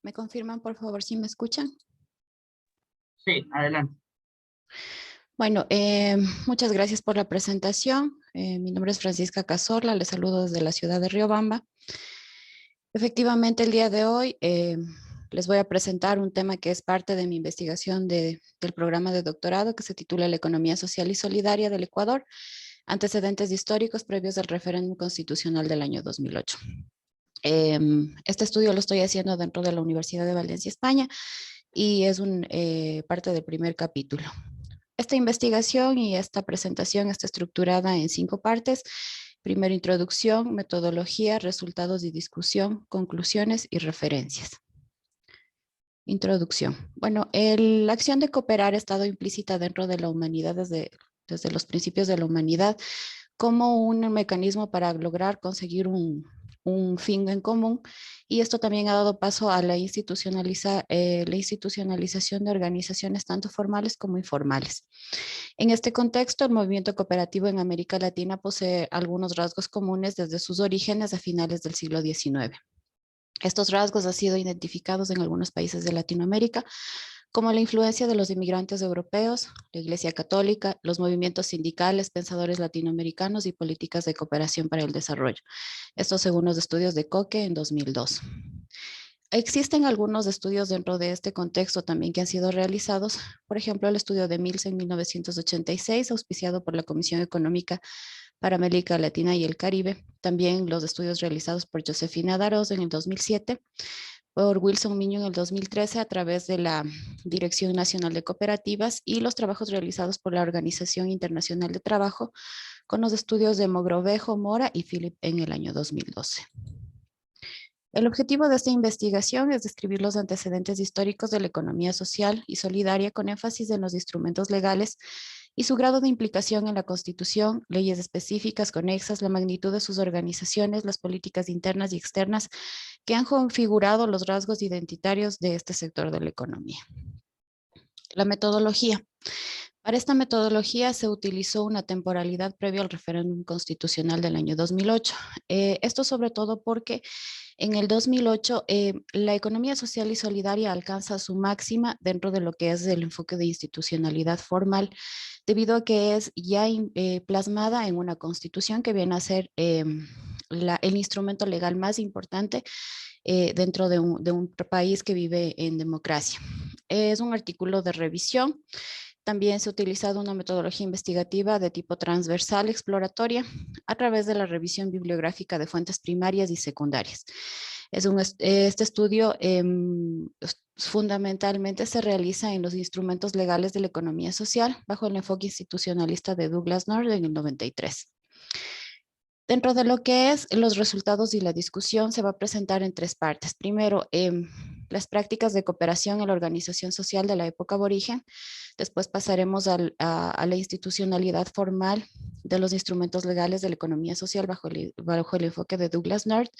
¿Me confirman, por favor, si me escuchan? Sí, adelante. Bueno, muchas gracias por la presentación. Mi nombre es Francisca Cazorla, les saludo desde la ciudad de Riobamba. Efectivamente, el día de hoy les voy a presentar un tema que es parte de mi investigación del programa de doctorado que se titula La economía social y solidaria del Ecuador, antecedentes históricos previos al referéndum constitucional del año 2008. Este estudio lo estoy haciendo dentro de la Universidad de Valencia, España, y es parte del primer capítulo. Esta investigación y esta presentación está estructurada en 5 partes. Primero, introducción, metodología, resultados y discusión, conclusiones y referencias. Introducción. Bueno, la acción de cooperar ha estado implícita dentro de la humanidad desde los principios de la humanidad como un mecanismo para lograr conseguir un fin en común, y esto también ha dado paso a la institucionalización de organizaciones tanto formales como informales. En este contexto, el movimiento cooperativo en América Latina posee algunos rasgos comunes desde sus orígenes a finales del siglo XIX. Estos rasgos han sido identificados en algunos países de Latinoamérica, como la influencia de los inmigrantes europeos, la Iglesia Católica, los movimientos sindicales, pensadores latinoamericanos y políticas de cooperación para el desarrollo. Esto según los estudios de Koch en 2002. Existen algunos estudios dentro de este contexto también que han sido realizados. Por ejemplo, el estudio de Mills en 1986, auspiciado por la Comisión Económica para América Latina y el Caribe. También los estudios realizados por Josefina Darós en el 2007, por Wilson Miño en el 2013 a través de la Dirección Nacional de Cooperativas, y los trabajos realizados por la Organización Internacional de Trabajo con los estudios de Mogrovejo, Mora y Philip en el año 2012. El objetivo de esta investigación es describir los antecedentes históricos de la economía social y solidaria con énfasis en los instrumentos legales y su grado de implicación en la Constitución, leyes específicas conexas, la magnitud de sus organizaciones, las políticas internas y externas que han configurado los rasgos identitarios de este sector de la economía. La metodología. Para esta metodología se utilizó una temporalidad previa al referéndum constitucional del año 2008. Esto sobre todo porque en el 2008 la economía social y solidaria alcanza su máxima dentro de lo que es el enfoque de institucionalidad formal, debido a que es ya plasmada en una constitución que viene a ser el instrumento legal más importante dentro de un país que vive en democracia. Es un artículo de revisión. También se ha utilizado una metodología investigativa de tipo transversal exploratoria a través de la revisión bibliográfica de fuentes primarias y secundarias. Este estudio fundamentalmente se realiza en los instrumentos legales de la economía social bajo el enfoque institucionalista de Douglas North en el 93. Dentro de lo que es los resultados y la discusión se va a presentar en 3 partes. Primero, las prácticas de cooperación en la organización social de la época aborigen. Después pasaremos a la institucionalidad formal de los instrumentos legales de la economía social bajo el enfoque de Douglas North.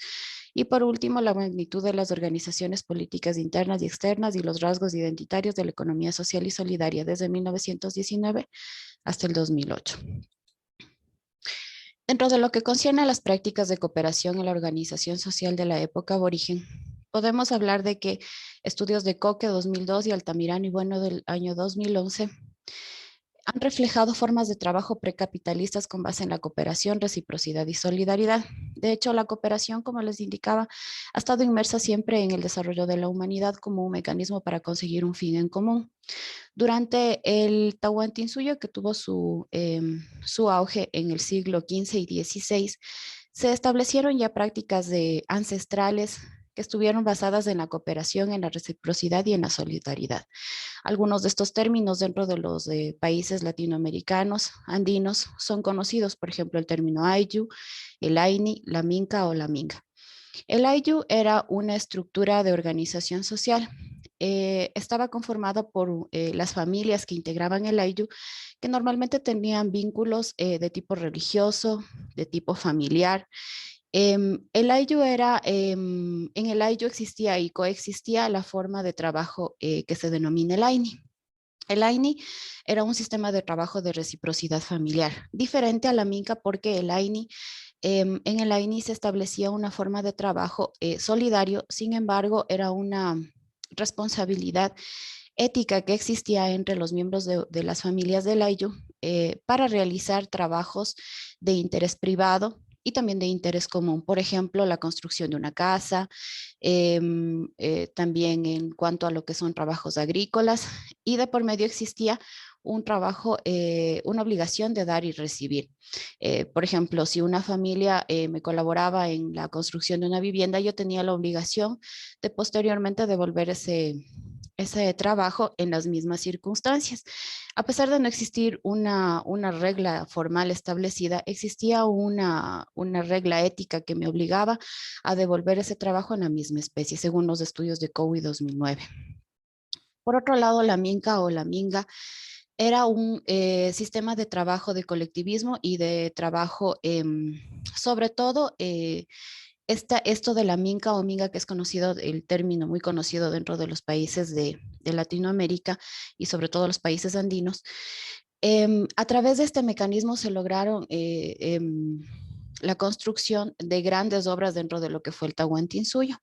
Y por último, la magnitud de las organizaciones políticas internas y externas y los rasgos identitarios de la economía social y solidaria desde 1919 hasta el 2008. Dentro de lo que concierne a las prácticas de cooperación en la organización social de la época aborigen, podemos hablar de que estudios de Koch 2002 y Altamirano y Bueno del año 2011 han reflejado formas de trabajo precapitalistas con base en la cooperación, reciprocidad y solidaridad. De hecho, la cooperación, como les indicaba, ha estado inmersa siempre en el desarrollo de la humanidad como un mecanismo para conseguir un fin en común. Durante el Tahuantinsuyo, que tuvo su auge en el siglo XV y XVI, se establecieron ya prácticas ancestrales que estuvieron basadas en la cooperación, en la reciprocidad y en la solidaridad. Algunos de estos términos dentro de los países latinoamericanos, andinos, son conocidos, por ejemplo, el término Ayllu, el Aini, la Minca o la Minga. El Ayllu era una estructura de organización social. Estaba conformada por las familias que integraban el Ayllu, que normalmente tenían vínculos de tipo religioso, de tipo familiar. El Ayllu en el Ayllu existía y coexistía la forma de trabajo que se denomina el Aini. El Aini era un sistema de trabajo de reciprocidad familiar, diferente a la Minca porque el Aini En el AINI se establecía una forma de trabajo solidario, sin embargo, era una responsabilidad ética que existía entre los miembros de las familias del Ayllu para realizar trabajos de interés privado y también de interés común. Por ejemplo, la construcción de una casa, también en cuanto a lo que son trabajos agrícolas, y de por medio existía un trabajo, una obligación de dar y recibir. Por ejemplo, si una familia me colaboraba en la construcción de una vivienda, yo tenía la obligación de posteriormente devolver ese trabajo en las mismas circunstancias. A pesar de no existir una regla formal establecida, existía una regla ética que me obligaba a devolver ese trabajo en la misma especie, según los estudios de COWI 2009. Por otro lado, la minca o la minga era un sistema de trabajo de colectivismo y de trabajo, sobre todo, esto de la minca o minga, que es conocido, el término muy conocido dentro de los países de Latinoamérica y sobre todo los países andinos. A través de este mecanismo se lograron la construcción de grandes obras dentro de lo que fue el Tahuantinsuyo.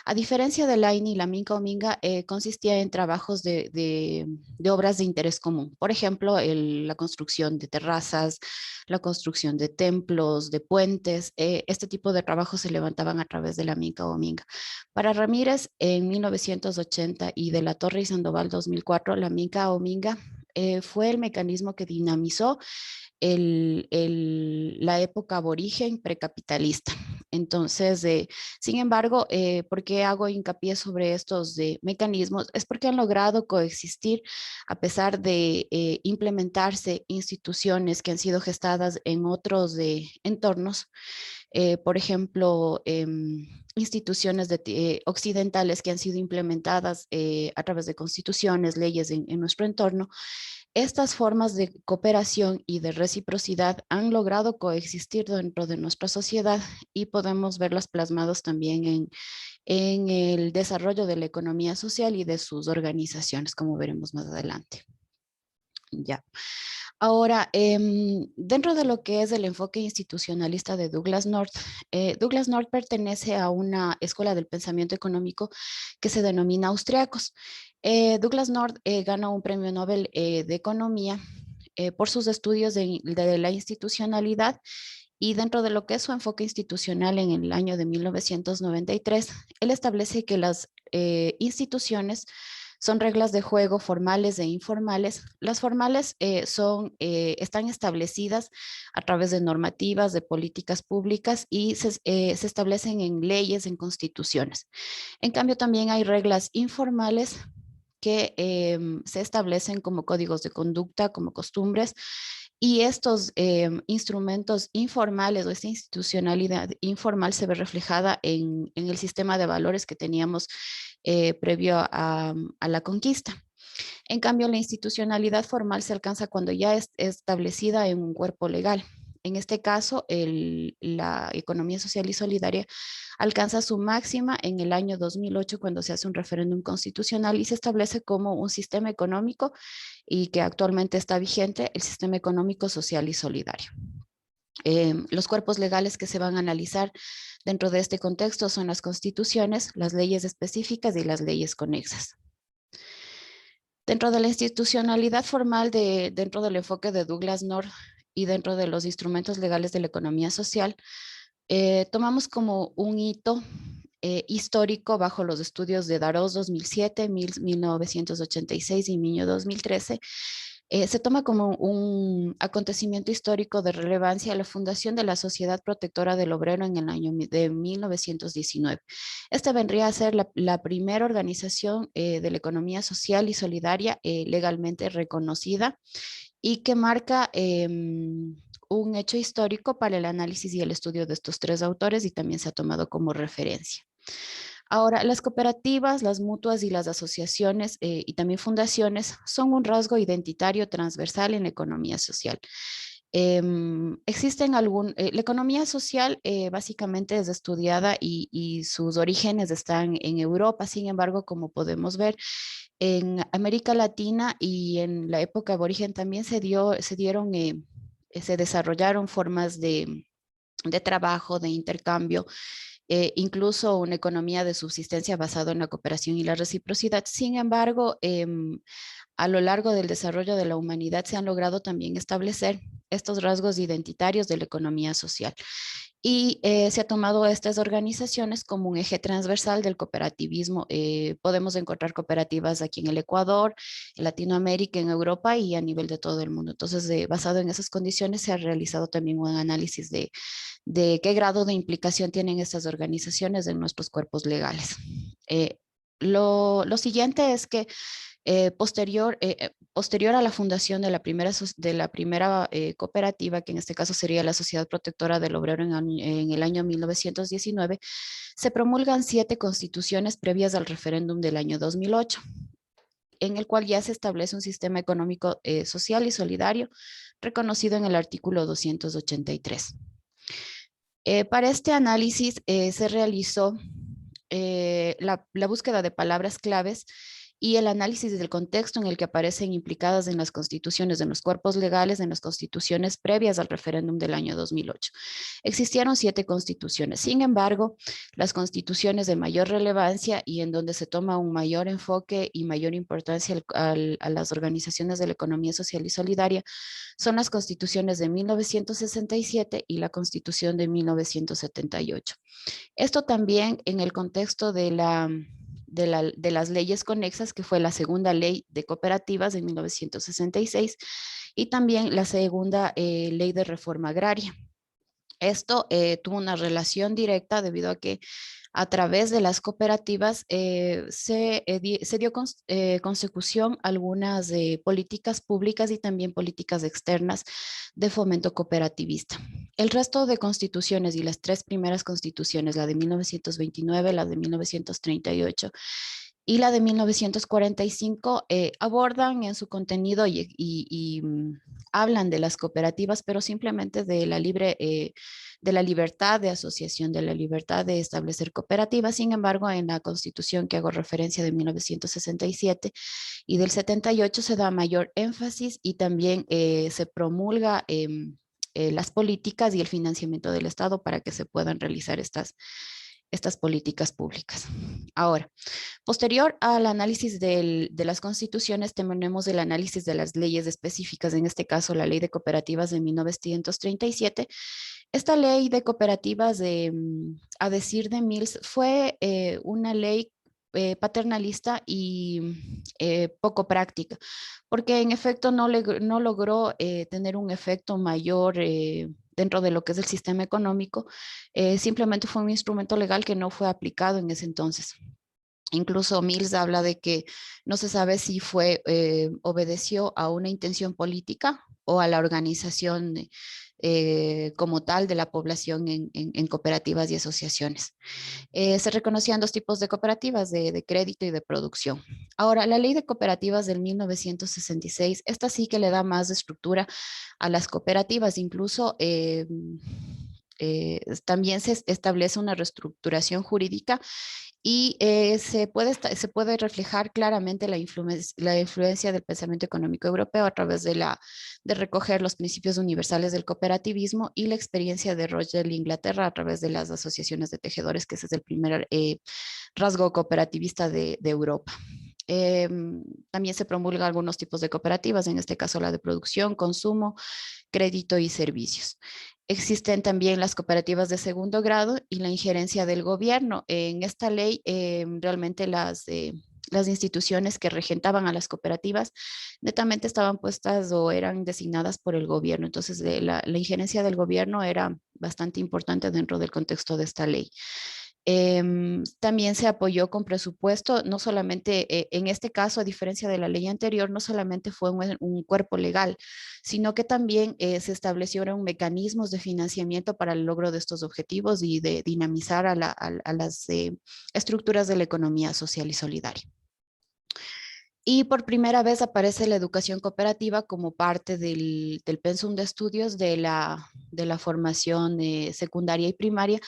A diferencia del AINI, la Minca o Minga consistía en trabajos de obras de interés común. Por ejemplo, la construcción de terrazas, la construcción de templos, de puentes. Este tipo de trabajos se levantaban a través de la Minca o Minga. Para Ramírez, en 1980 y de la Torre y Sandoval 2004, la Minca o Minga fue el mecanismo que dinamizó la época aborigen precapitalista. Entonces, sin embargo, ¿por qué hago hincapié sobre estos mecanismos? Es porque han logrado coexistir a pesar de implementarse instituciones que han sido gestadas en otros entornos. Por ejemplo, instituciones occidentales que han sido implementadas a través de constituciones, leyes en nuestro entorno. Estas formas de cooperación y de reciprocidad han logrado coexistir dentro de nuestra sociedad y podemos verlas plasmados también en el desarrollo de la economía social y de sus organizaciones, como veremos más adelante. Ya. Ahora, dentro de lo que es el enfoque institucionalista de Douglas North pertenece a una escuela del pensamiento económico que se denomina austriacos. Douglas North gana un premio Nobel de Economía por sus estudios de la institucionalidad, y dentro de lo que es su enfoque institucional en el año de 1993, él establece que las instituciones son reglas de juego formales e informales. Las formales están establecidas a través de normativas, de políticas públicas, y se establecen en leyes, en constituciones. En cambio, también hay reglas informales que se establecen como códigos de conducta, como costumbres, y estos instrumentos informales o esta institucionalidad informal se ve reflejada en el sistema de valores que teníamos previo a la conquista. En cambio, la institucionalidad formal se alcanza cuando ya es establecida en un cuerpo legal. En este caso, la economía social y solidaria alcanza su máxima en el año 2008, cuando se hace un referéndum constitucional y se establece como un sistema económico, y que actualmente está vigente, el sistema económico social y solidario. Los cuerpos legales que se van a analizar dentro de este contexto son las constituciones, las leyes específicas y las leyes conexas. Dentro de la institucionalidad formal, dentro del enfoque de Douglas North y dentro de los instrumentos legales de la economía social, tomamos como un hito histórico bajo los estudios de Darós 2007, 1986 y Miño 2013. Se toma como un acontecimiento histórico de relevancia la fundación de la Sociedad Protectora del Obrero en el año de 1919. Esta vendría a ser la primera organización de la economía social y solidaria legalmente reconocida, y que marca un hecho histórico para el análisis y el estudio de estos tres autores, y también se ha tomado como referencia. Ahora, las cooperativas, las mutuas y las asociaciones y también fundaciones son un rasgo identitario transversal en la economía social. La economía social básicamente es estudiada y sus orígenes están en Europa. Sin embargo, como podemos ver, en América Latina y en la época aborigen también se desarrollaron formas de trabajo, de intercambio, incluso una economía de subsistencia basada en la cooperación y la reciprocidad. Sin embargo, a lo largo del desarrollo de la humanidad se han logrado también establecer estos rasgos identitarios de la economía social. Y se ha tomado a estas organizaciones como un eje transversal del cooperativismo. Podemos encontrar cooperativas aquí en el Ecuador, en Latinoamérica, en Europa y a nivel de todo el mundo. Entonces, basado en esas condiciones, se ha realizado también un análisis de qué grado de implicación tienen estas organizaciones en nuestros cuerpos legales. Lo siguiente es que posterior a la fundación de la primera cooperativa, que en este caso sería la Sociedad Protectora del Obrero en el año 1919, se promulgan 7 constituciones previas al referéndum del año 2008, en el cual ya se establece un sistema económico social y solidario reconocido en el artículo 283. Para este análisis se realizó la búsqueda de palabras claves y el análisis del contexto en el que aparecen implicadas en las constituciones, en los cuerpos legales, en las constituciones previas al referéndum del año 2008. Existieron 7 constituciones. Sin embargo, las constituciones de mayor relevancia y en donde se toma un mayor enfoque y mayor importancia a las organizaciones de la economía social y solidaria son las constituciones de 1967 y la constitución de 1978. Esto también en el contexto de las leyes conexas, que fue la segunda ley de cooperativas de 1966 y también la segunda ley de reforma agraria. Esto tuvo una relación directa debido a que a través de las cooperativas se dio consecución algunas políticas públicas y también políticas externas de fomento cooperativista. El resto de constituciones y las 3 primeras constituciones, la de 1929, la de 1938 y la de 1945, abordan en su contenido y hablan de las cooperativas, pero simplemente de de la libertad de asociación, de la libertad de establecer cooperativas. Sin embargo, en la Constitución que hago referencia de 1967 y del 78 se da mayor énfasis y también se promulga las políticas y el financiamiento del Estado para que se puedan realizar estas políticas públicas. Ahora, posterior al análisis de las constituciones, tenemos el análisis de las leyes específicas, en este caso la Ley de Cooperativas de 1937. Esta ley de cooperativas, a decir de Mills, fue una ley paternalista y poco práctica, porque en efecto no logró tener un efecto mayor dentro de lo que es el sistema económico, simplemente fue un instrumento legal que no fue aplicado en ese entonces. Incluso Mills habla de que no se sabe si obedeció a una intención política o a la organización como tal de la población en cooperativas y asociaciones. Se reconocían 2 tipos de cooperativas, de crédito y de producción. Ahora, la ley de cooperativas del 1966, esta sí que le da más estructura a las cooperativas, incluso también se establece una reestructuración jurídica y se puede reflejar claramente la influencia del pensamiento económico europeo a través de recoger los principios universales del cooperativismo y la experiencia de Roger Inglaterra a través de las asociaciones de tejedores, que ese es el primer rasgo cooperativista de Europa. Eh, También se promulgan algunos tipos de cooperativas, en este caso la de producción, consumo, crédito y servicios. Existen también las cooperativas de segundo grado y la injerencia del gobierno. En esta ley, realmente las instituciones que regentaban a las cooperativas netamente estaban puestas o eran designadas por el gobierno. Entonces, la injerencia del gobierno era bastante importante dentro del contexto de esta ley. También se apoyó con presupuesto, no solamente en este caso, a diferencia de la ley anterior, no solamente fue un cuerpo legal, sino que también se establecieron mecanismos de financiamiento para el logro de estos objetivos y de dinamizar a las estructuras de la economía social y solidaria. Y por primera vez aparece la educación cooperativa como parte del pensum de estudios de la formación secundaria y primaria.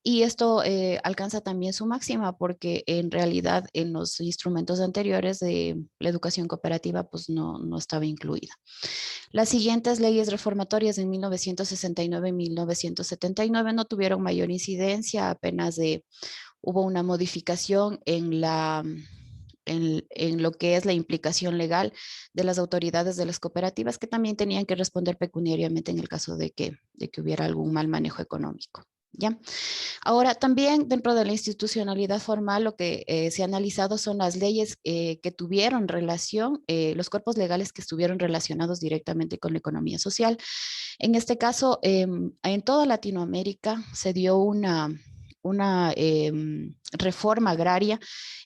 Y esto alcanza también su máxima porque en realidad en los instrumentos anteriores de la educación cooperativa pues no estaba incluida. Las siguientes leyes reformatorias en 1969 y 1979 no tuvieron mayor incidencia, apenas hubo una modificación en lo que es la implicación legal de las autoridades de las cooperativas que también tenían que responder pecuniariamente en el caso de que hubiera algún mal manejo económico. ¿Ya? Ahora, también dentro de la institucionalidad formal, lo que se ha analizado son las leyes que tuvieron relación, los cuerpos legales que estuvieron relacionados directamente con la economía social. En este caso, en toda Latinoamérica se dio una reforma agraria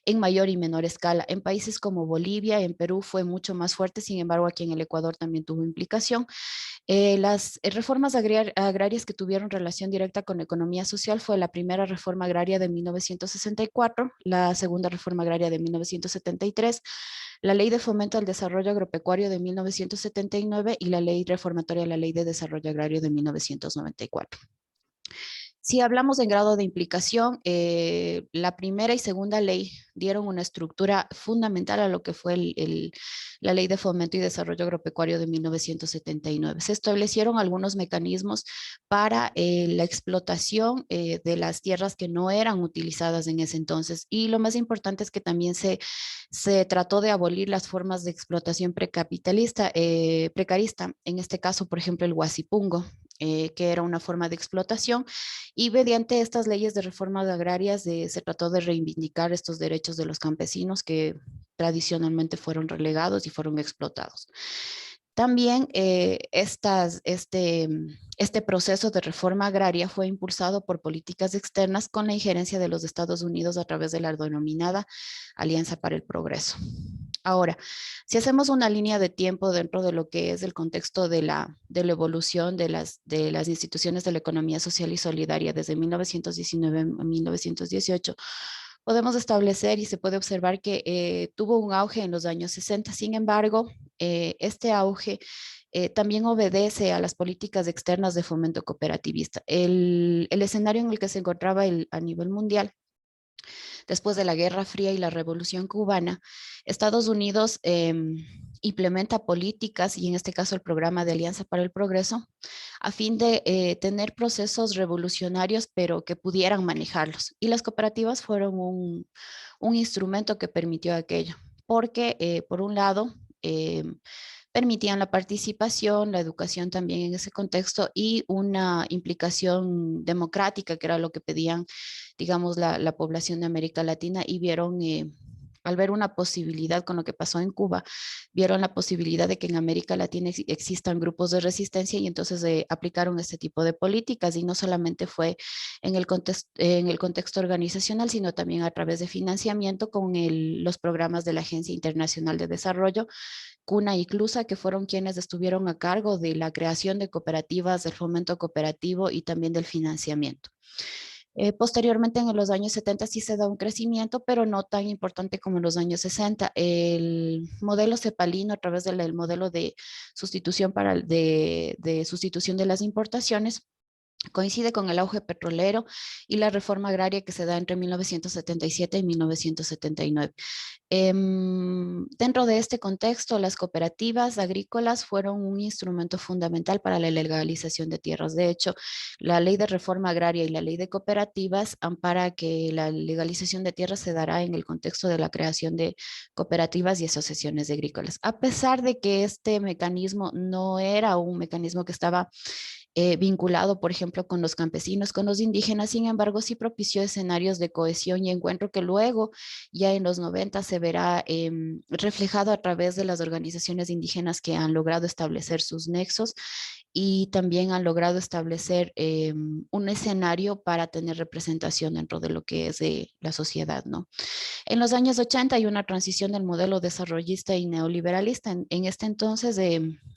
en mayor y menor escala. En países como Bolivia, en Perú fue mucho más fuerte, sin embargo aquí en el Ecuador también tuvo implicación. Las reformas agrarias que tuvieron relación directa con la economía social fue la primera reforma agraria de 1964, la segunda reforma agraria de 1973, la ley de fomento al desarrollo agropecuario de 1979 y la ley reformatoria de la ley de desarrollo agrario de 1994. Si hablamos en grado de implicación, la primera y segunda ley dieron una estructura fundamental a lo que fue la Ley de Fomento y Desarrollo Agropecuario de 1979. Se establecieron algunos mecanismos para la explotación de las tierras que no eran utilizadas en ese entonces. Y lo más importante es que también se trató de abolir las formas de explotación precapitalista, precarista, en este caso, por ejemplo, el huasipungo, que era una forma de explotación, y mediante estas leyes de reformas agrarias se trató de reivindicar estos derechos de los campesinos que tradicionalmente fueron relegados y fueron explotados. También este proceso de reforma agraria fue impulsado por políticas externas con la injerencia de los Estados Unidos a través de la denominada Alianza para el Progreso. Ahora, si hacemos una línea de tiempo dentro de lo que es el contexto de la evolución de las instituciones de la economía social y solidaria desde 1919 a 1918, podemos establecer y se puede observar que tuvo un auge en los años 60. Sin embargo, este auge también obedece a las políticas externas de fomento cooperativista. El escenario en el que se encontraba a nivel mundial después de la Guerra Fría y la Revolución Cubana, Estados Unidos implementa políticas, y en este caso el programa de Alianza para el Progreso, a fin de tener procesos revolucionarios, pero que pudieran manejarlos. Y las cooperativas fueron un instrumento que permitió aquello, porque por un lado, permitían la participación, la educación también en ese contexto y una implicación democrática, que era lo que pedían, digamos, la población de América Latina, y vieron, al ver una posibilidad con lo que pasó en Cuba, vieron la posibilidad de que en América Latina existan grupos de resistencia y entonces aplicaron este tipo de políticas, y no solamente fue en el contexto organizacional, sino también a través de financiamiento con los programas de la Agencia Internacional de Desarrollo, CUNA y CLUSA, que fueron quienes estuvieron a cargo de la creación de cooperativas, del fomento cooperativo y también del financiamiento. Posteriormente, en los años 70 sí se da un crecimiento, pero no tan importante como en los años 60. El modelo cepalino, a través del modelo de sustitución, de sustitución de las importaciones, coincide con el auge petrolero y la reforma agraria que se da entre 1977 y 1979. Dentro de este contexto, las cooperativas agrícolas fueron un instrumento fundamental para la legalización de tierras. De hecho, la ley de reforma agraria y la ley de cooperativas ampara que la legalización de tierras se dará en el contexto de la creación de cooperativas y asociaciones agrícolas. A pesar de que este mecanismo no era un mecanismo que estaba vinculado, por ejemplo, con los campesinos, con los indígenas, sin embargo, sí propició escenarios de cohesión y encuentro que luego, ya en los 90, se verá reflejado a través de las organizaciones indígenas que han logrado establecer sus nexos y también han logrado establecer un escenario para tener representación dentro de lo que es la sociedad, ¿no? En los años 80 hay una transición del modelo desarrollista y neoliberalista. En este entonces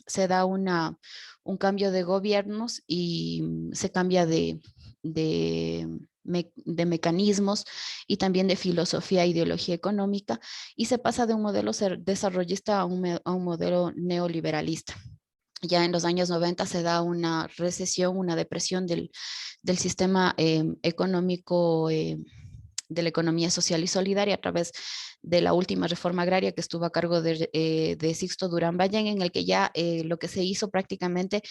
se da un cambio de gobiernos y se cambia de de mecanismos y también de filosofía e ideología económica, y se pasa de un modelo desarrollista a un modelo neoliberalista. Ya en los años 90 se da una recesión, una depresión del sistema económico, de la economía social y solidaria a través de la última reforma agraria que estuvo a cargo de Sixto Durán Ballén, en el que ya lo que se hizo prácticamente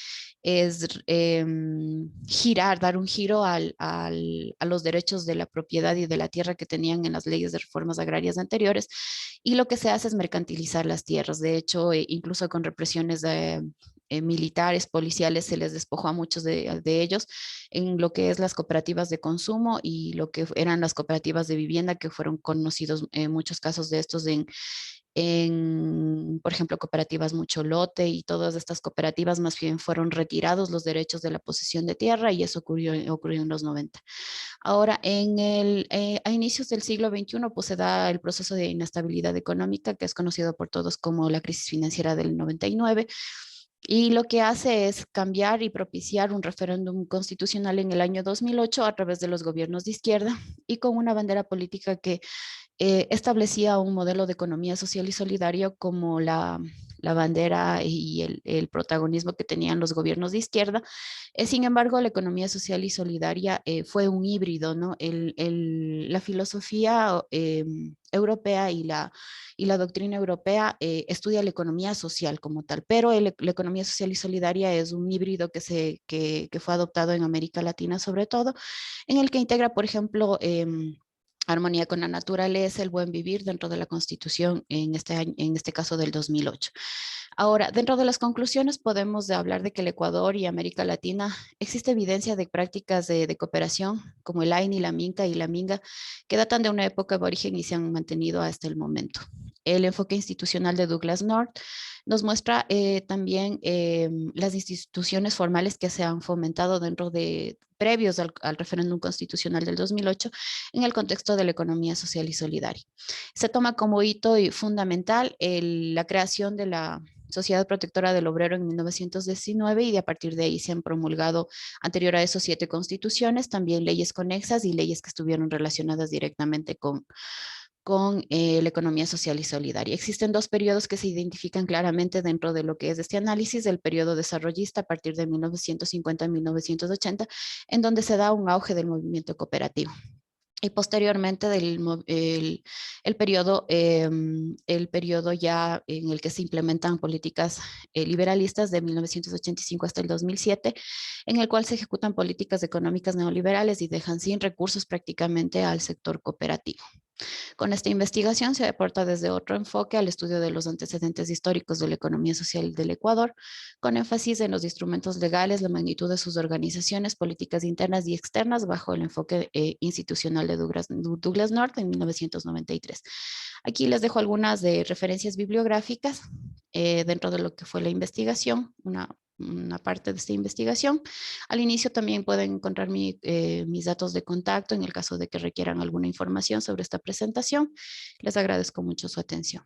es girar, dar un giro a los derechos de la propiedad y de la tierra que tenían en las leyes de reformas agrarias anteriores, y lo que se hace es mercantilizar las tierras. De hecho, incluso con represiones militares, policiales, se les despojó a muchos de ellos en lo que es las cooperativas de consumo y lo que eran las cooperativas de vivienda, que fueron conocidos muchos casos de estos por ejemplo, cooperativas Mucho Lote, y todas estas cooperativas más bien fueron retirados los derechos de la posesión de tierra, y eso ocurrió en los 90. Ahora, a inicios del siglo XXI, pues se da el proceso de inestabilidad económica, que es conocido por todos como la crisis financiera del 99, y lo que hace es cambiar y propiciar un referéndum constitucional en el año 2008 a través de los gobiernos de izquierda, y con una bandera política que establecía un modelo de economía social y solidaria como la bandera y el protagonismo que tenían los gobiernos de izquierda. Sin embargo, la economía social y solidaria fue un híbrido, ¿no? La filosofía europea y la doctrina europea estudia la economía social como tal, pero la economía social y solidaria es un híbrido que fue adoptado en América Latina sobre todo, en el que integra, por ejemplo, armonía con la naturaleza, el buen vivir dentro de la Constitución, en este caso del 2008. Ahora, dentro de las conclusiones podemos hablar de que el Ecuador y América Latina existe evidencia de prácticas de cooperación como el AINI, la Minca y la Minga, que datan de una época de origen y se han mantenido hasta el momento. El enfoque institucional de Douglas North nos muestra también las instituciones formales que se han fomentado previos al referéndum constitucional del 2008 en el contexto de la economía social y solidaria. Se toma como hito y fundamental la creación de la Sociedad Protectora del Obrero en 1919, y de a partir de ahí se han promulgado anterior a eso 7 constituciones, también leyes conexas y leyes que estuvieron relacionadas directamente con la economía social y solidaria. Existen 2 periodos que se identifican claramente dentro de lo que es este análisis: el periodo desarrollista a partir de 1950 a 1980, en donde se da un auge del movimiento cooperativo. Y posteriormente el periodo ya en el que se implementan políticas liberalistas de 1985 hasta el 2007, en el cual se ejecutan políticas económicas neoliberales y dejan sin recursos prácticamente al sector cooperativo. Con esta investigación se aporta desde otro enfoque al estudio de los antecedentes históricos de la economía social del Ecuador, con énfasis en los instrumentos legales, la magnitud de sus organizaciones, políticas internas y externas, bajo el enfoque institucional de Douglas North en 1993. Aquí les dejo algunas de referencias bibliográficas dentro de lo que fue la investigación, una parte de esta investigación. Al inicio también pueden encontrar mis datos de contacto en el caso de que requieran alguna información sobre esta presentación. Les agradezco mucho su atención.